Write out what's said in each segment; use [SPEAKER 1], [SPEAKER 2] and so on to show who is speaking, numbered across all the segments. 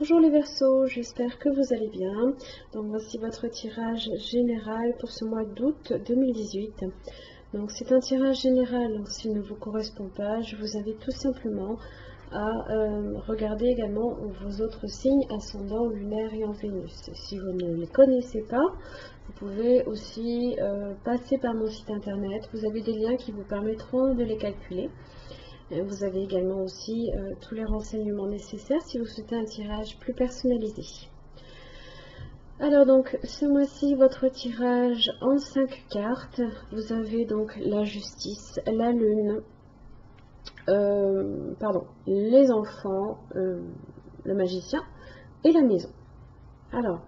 [SPEAKER 1] Bonjour les Verseaux, j'espère que vous allez bien. Donc voici votre tirage général pour ce mois d'août 2018. Donc c'est un tirage général, donc s'il ne vous correspond pas, je vous invite tout simplement à regarder également vos autres signes ascendant, lunaire et en Vénus. Si vous ne les connaissez pas, vous pouvez aussi passer par mon site internet. Vous avez des liens qui vous permettront de les calculer. Vous avez également aussi tous les renseignements nécessaires si vous souhaitez un tirage plus personnalisé. Alors donc ce mois-ci, votre tirage en 5 cartes. Vous avez donc la justice, la lune, les enfants, le magicien et la maison. Alors,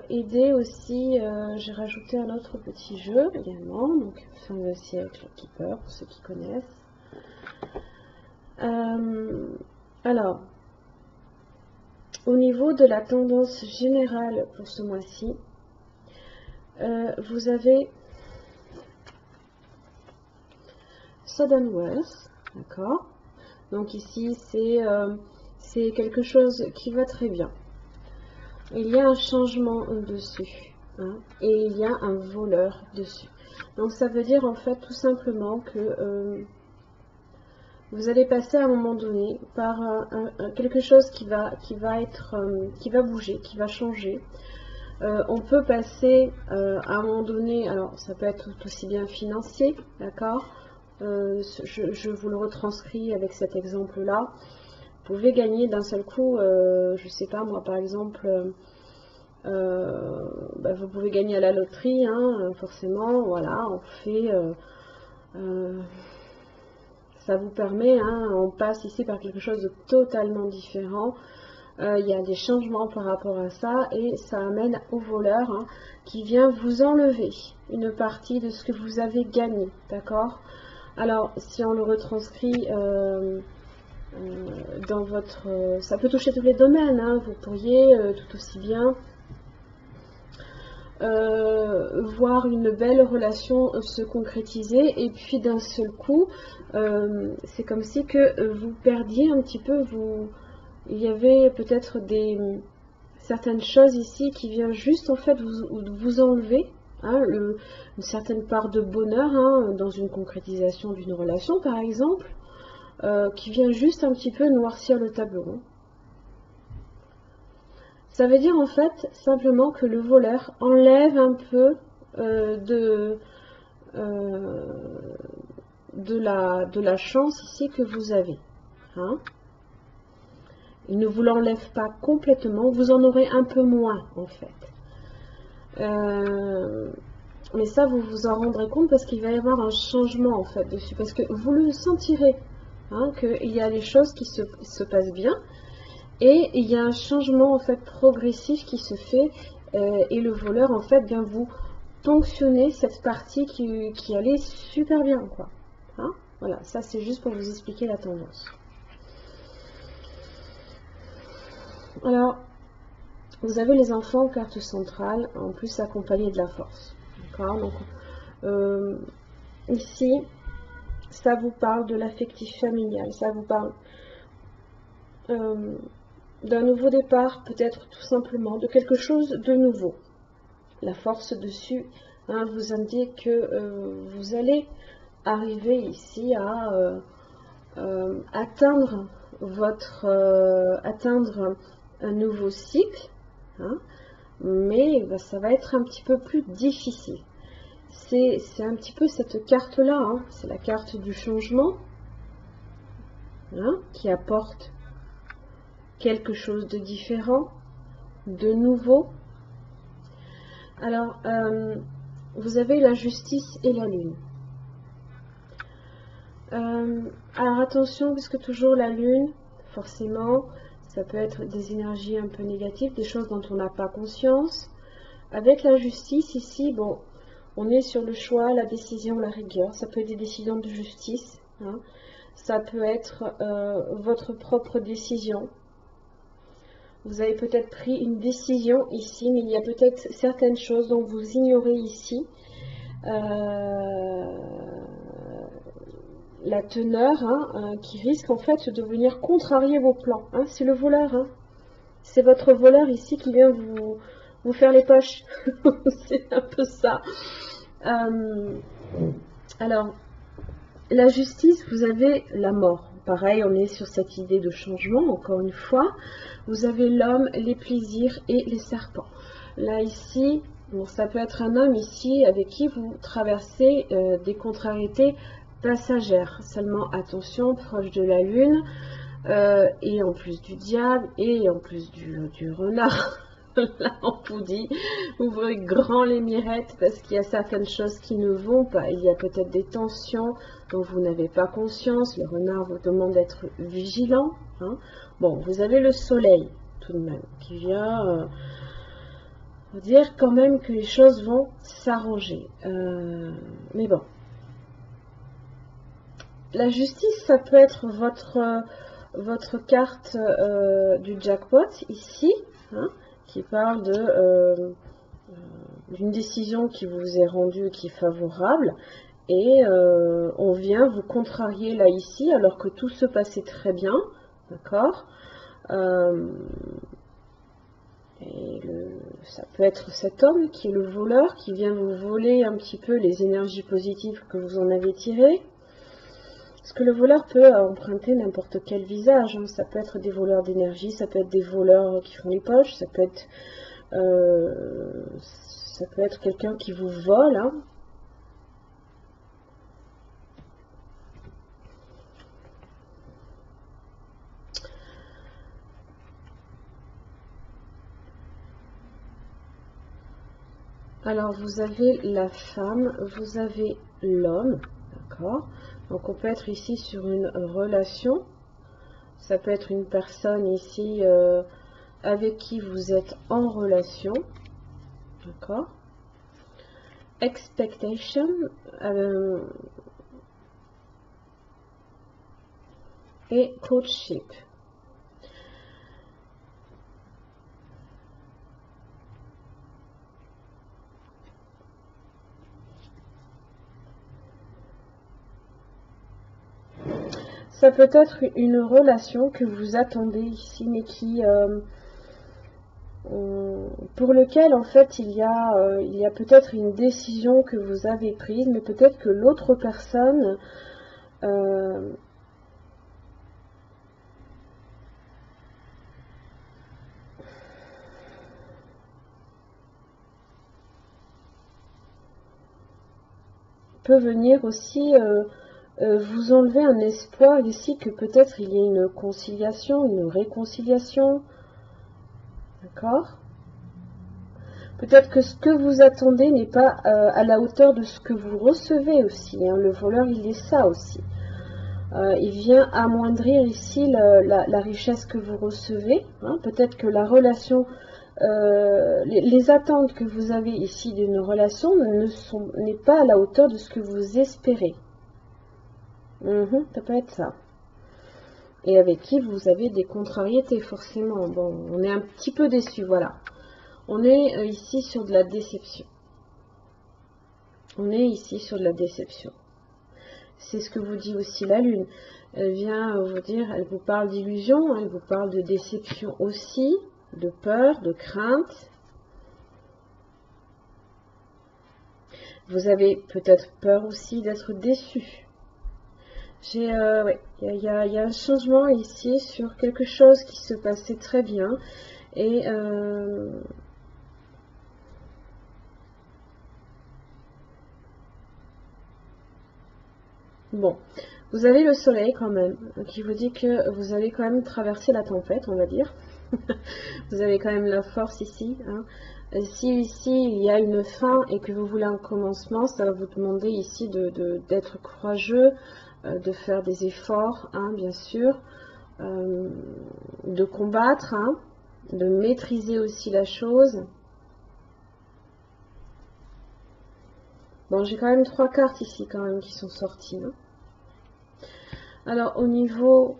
[SPEAKER 1] aider aussi, j'ai rajouté un autre petit jeu également, donc fin de siècle Keeper pour ceux qui connaissent. Alors, au niveau de la tendance générale pour ce mois-ci, vous avez Sudden Wealth, d'accord? Donc ici, c'est quelque chose qui va très bien. Il y a un changement dessus, hein, et il y a un voleur dessus. Donc ça veut dire en fait tout simplement que vous allez passer à un moment donné par quelque chose qui va bouger, qui va changer. On peut passer à un moment donné, alors ça peut être tout aussi bien financier, d'accord, je vous le retranscris avec cet exemple-là. Vous pouvez gagner d'un seul coup, je sais pas moi par exemple, vous pouvez gagner à la loterie, hein, forcément, voilà, on fait... ça vous permet, hein, on passe ici par quelque chose de totalement différent. Il y a des changements par rapport à ça et ça amène au voleur, hein, qui vient vous enlever une partie de ce que vous avez gagné, d'accord? Alors, si on le retranscrit dans votre... ça peut toucher tous les domaines, hein, vous pourriez tout aussi bien voir une belle relation se concrétiser et puis d'un seul coup c'est comme si que vous perdiez un petit peu, il y avait peut-être certaines choses ici qui viennent juste en fait vous enlever, hein, une certaine part de bonheur, hein, dans une concrétisation d'une relation par exemple, qui vient juste un petit peu noircir le tableau, hein. Ça veut dire en fait simplement que le voleur enlève un peu de la chance ici que vous avez, hein. Il ne vous l'enlève pas complètement, vous en aurez un peu moins en fait. Mais ça vous vous en rendrez compte parce qu'il va y avoir un changement en fait dessus, parce que vous le sentirez, hein, qu'il y a des choses qui se passent bien. Et il y a un changement en fait progressif qui se fait et le voleur en fait vient vous ponctionner cette partie qui allait super bien, quoi. Hein, voilà, ça c'est juste pour vous expliquer la tendance. Alors, vous avez les enfants en carte centrale, en plus accompagnés de la force. D'accord? Donc, ici, ça vous parle de l'affectif familial, ça vous parle d'un nouveau départ, peut-être tout simplement de quelque chose de nouveau. La force dessus, hein, vous indique que vous allez arriver ici à atteindre atteindre un nouveau cycle, hein, mais ça va être un petit peu plus difficile. C'est un petit peu cette carte-là, hein, c'est la carte du changement, hein, qui apporte quelque chose de différent, de nouveau. Alors, vous avez la justice et la lune. Alors attention, puisque toujours la lune, forcément, ça peut être des énergies un peu négatives, des choses dont on n'a pas conscience. Avec la justice, ici, bon, on est sur le choix, la décision, la rigueur. Ça peut être des décisions de justice, hein. Ça peut être votre propre décision. Vous avez peut-être pris une décision ici, mais il y a peut-être certaines choses dont vous ignorez ici. la teneur, hein, qui risque en fait de venir contrarier vos plans. Hein. C'est le voleur. Hein. C'est votre voleur ici qui vient vous faire les poches. C'est un peu ça. Alors, la justice, vous avez la mort. Pareil, on est sur cette idée de changement, encore une fois. Vous avez l'homme, les plaisirs et les serpents. Là, ici, bon, ça peut être un homme ici avec qui vous traversez des contrariétés passagères. Seulement, attention, proche de la lune, et en plus du diable, et en plus du renard. Là, on vous dit, ouvrez grand les mirettes parce qu'il y a certaines choses qui ne vont pas. Il y a peut-être des tensions dont vous n'avez pas conscience. Le renard vous demande d'être vigilant. Hein. Bon, vous avez le soleil tout de même qui vient vous dire quand même que les choses vont s'arranger. Mais bon. La justice, ça peut être votre carte du jackpot ici. Hein, qui parle d'une décision qui vous est rendue, qui est favorable, et on vient vous contrarier là ici, alors que tout se passait très bien, d'accord. Ça peut être cet homme qui est le voleur, qui vient vous voler un petit peu les énergies positives que vous en avez tirées. Parce que le voleur peut emprunter n'importe quel visage. Hein. Ça peut être des voleurs d'énergie, ça peut être des voleurs qui font les poches, ça peut être quelqu'un qui vous vole. Hein. Alors, vous avez la femme, vous avez l'homme, d'accord. Donc, on peut être ici sur une relation. Ça peut être une personne ici avec qui vous êtes en relation, d'accord. Expectation et courtship. Ça peut être une relation que vous attendez ici, mais qui pour lequel en fait il y a peut-être une décision que vous avez prise, mais peut-être que l'autre personne peut venir aussi vous enlever un espoir ici que peut-être il y ait une conciliation, une réconciliation, d'accord. Peut-être que ce que vous attendez n'est pas à la hauteur de ce que vous recevez aussi. Hein. Le voleur, il est ça aussi. Il vient amoindrir ici la richesse que vous recevez. Hein. Peut-être que la relation, les attentes que vous avez ici d'une relation n'est pas à la hauteur de ce que vous espérez. Ça peut être ça. Et avec qui vous avez des contrariétés, forcément. Bon, on est un petit peu déçu, voilà. On est ici sur de la déception. On est ici sur de la déception. C'est ce que vous dit aussi la Lune. Elle vient vous dire, elle vous parle d'illusion, elle vous parle de déception aussi, de peur, de crainte. Vous avez peut-être peur aussi d'être déçu. Ouais, il y a un changement ici sur quelque chose qui se passait très bien. Et bon, vous avez le soleil quand même, qui vous dit que vous allez quand même traverser la tempête, on va dire. Vous avez quand même la force ici. Hein. Si ici il y a une fin et que vous voulez un commencement, ça va vous demander ici d'être courageux, de faire des efforts, hein, bien sûr, de combattre, hein, de maîtriser aussi la chose. Bon, j'ai quand même 3 cartes ici quand même qui sont sorties. Hein. Alors au niveau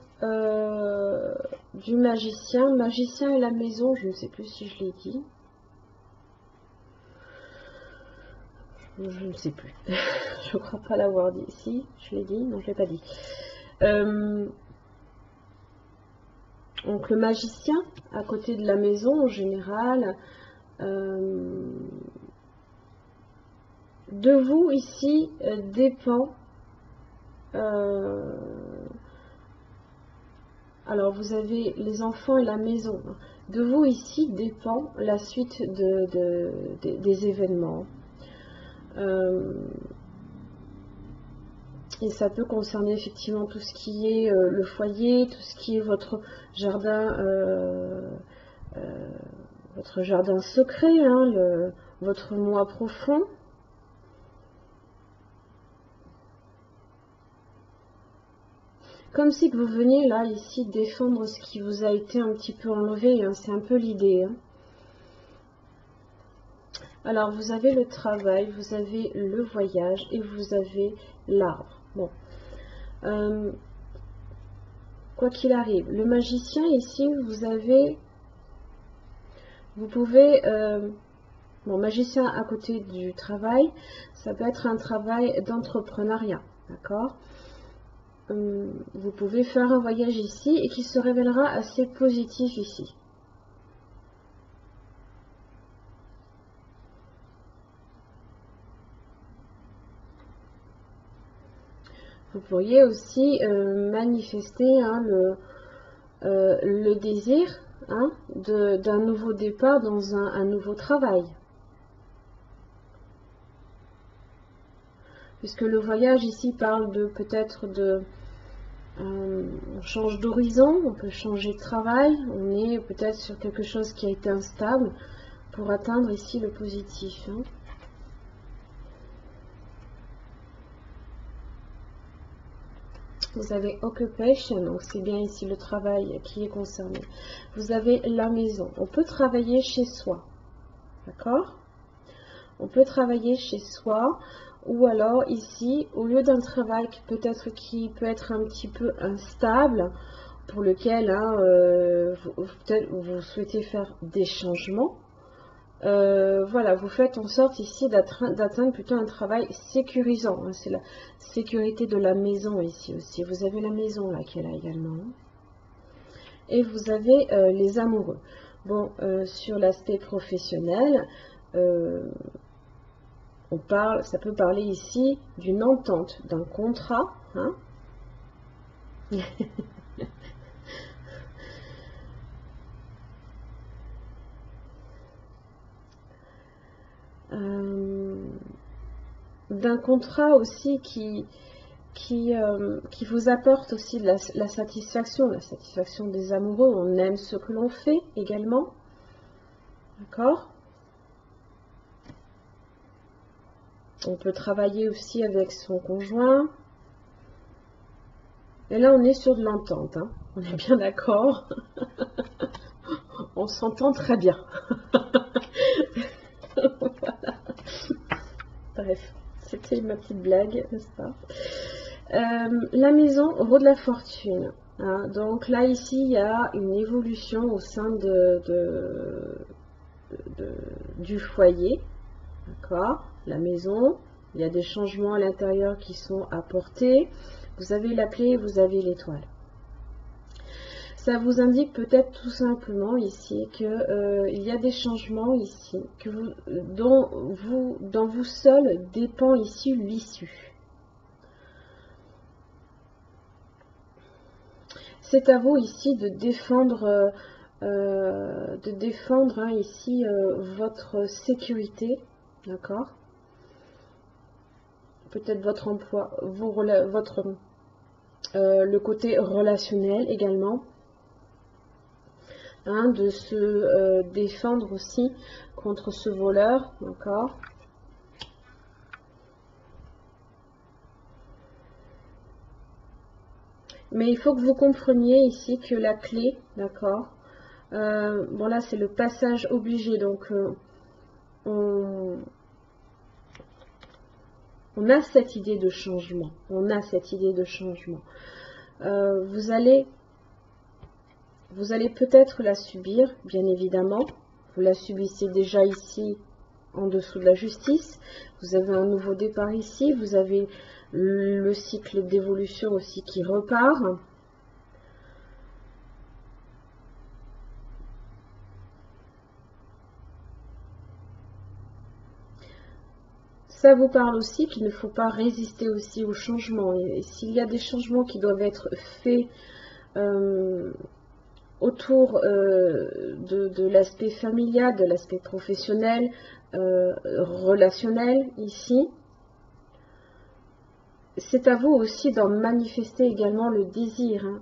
[SPEAKER 1] du magicien et la maison, je ne sais plus si je l'ai dit. Je ne sais plus. Je ne crois pas l'avoir dit. Si, je l'ai dit. Non, je ne l'ai pas dit. Donc le magicien, à côté de la maison en général, de vous ici dépend. Alors vous avez les enfants et la maison. De vous ici dépend la suite des événements. Et ça peut concerner effectivement tout ce qui est le foyer, tout ce qui est votre jardin secret, hein, votre moi profond. Comme si que vous veniez là, ici, défendre ce qui vous a été un petit peu enlevé, hein, c'est un peu l'idée. Hein. Alors, vous avez le travail, vous avez le voyage et vous avez l'arbre. Bon. Quoi qu'il arrive, le magicien ici, vous pouvez, bon, magicien à côté du travail, ça peut être un travail d'entrepreneuriat, d'accord? Vous pouvez faire un voyage ici et qui se révélera assez positif ici. Vous pourriez aussi manifester hein, le désir hein, d'un nouveau départ dans un nouveau travail. Puisque le voyage ici parle de peut-être de... on change d'horizon, on peut changer de travail, on est peut-être sur quelque chose qui a été instable pour atteindre ici le positif. Hein. Vous avez occupation, donc c'est bien ici le travail qui est concerné. Vous avez la maison. On peut travailler chez soi. D'accord? On peut travailler chez soi. Ou alors ici, au lieu d'un travail qui peut être un petit peu instable, pour lequel hein, peut-être vous souhaitez faire des changements, voilà, vous faites en sorte ici d'atteindre plutôt un travail sécurisant. Hein, c'est la sécurité de la maison ici aussi. Vous avez la maison là qui est là également. Et vous avez les amoureux. Bon, sur l'aspect professionnel, ça peut parler ici d'une entente, d'un contrat. Hein. D'un contrat aussi qui vous apporte aussi la satisfaction des amoureux. On aime ce que l'on fait également. D'accord? On peut travailler aussi avec son conjoint. Et là, on est sur de l'entente. Hein. On est bien d'accord. On s'entend très bien. Voilà. Bref, c'était ma petite blague, n'est-ce pas? La maison, roue de la fortune. Hein. Donc là, ici, il y a une évolution au sein du foyer. D'accord? La maison, il y a des changements à l'intérieur qui sont apportés. Vous avez la clé, vous avez l'étoile. Ça vous indique peut-être tout simplement ici que il y a des changements ici dont vous seul dépend ici l'issue. C'est à vous ici de défendre, hein, ici votre sécurité, d'accord? Peut-être votre emploi, le côté relationnel également. Hein, de se défendre aussi contre ce voleur, d'accord? Mais il faut que vous compreniez ici que la clé, d'accord? Bon là c'est le passage obligé, donc on a cette idée de changement, on a cette idée de changement. Vous allez peut-être la subir, bien évidemment. Vous la subissez déjà ici en dessous de la justice. Vous avez un nouveau départ ici. Vous avez le cycle d'évolution aussi qui repart. Ça vous parle aussi qu'il ne faut pas résister aussi aux changements. Et s'il y a des changements qui doivent être faits autour de l'aspect familial, de l'aspect professionnel, relationnel ici, c'est à vous aussi d'en manifester également le désir. Hein.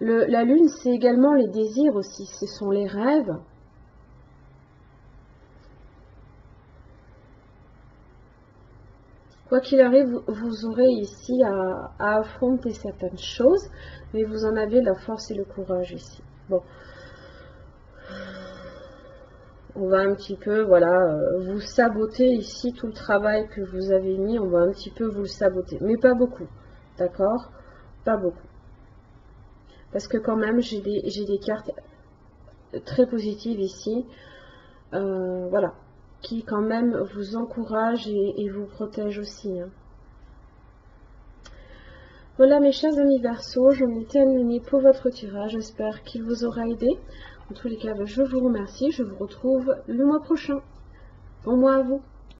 [SPEAKER 1] La lune, c'est également les désirs aussi, ce sont les rêves. Quoi qu'il arrive, vous aurez ici à affronter certaines choses, mais vous en avez la force et le courage ici. Bon, on va un petit peu, voilà, vous saboter ici tout le travail que vous avez mis, on va un petit peu vous le saboter, mais pas beaucoup, d'accord? Pas beaucoup. Parce que quand même, j'ai des cartes très positives ici, voilà, qui quand même vous encouragent et vous protègent aussi. Hein. Voilà mes chers amis Verseau, j'en ai terminé pour votre tirage, j'espère qu'il vous aura aidé. En tous les cas, je vous remercie, je vous retrouve le mois prochain. Bon mois à vous.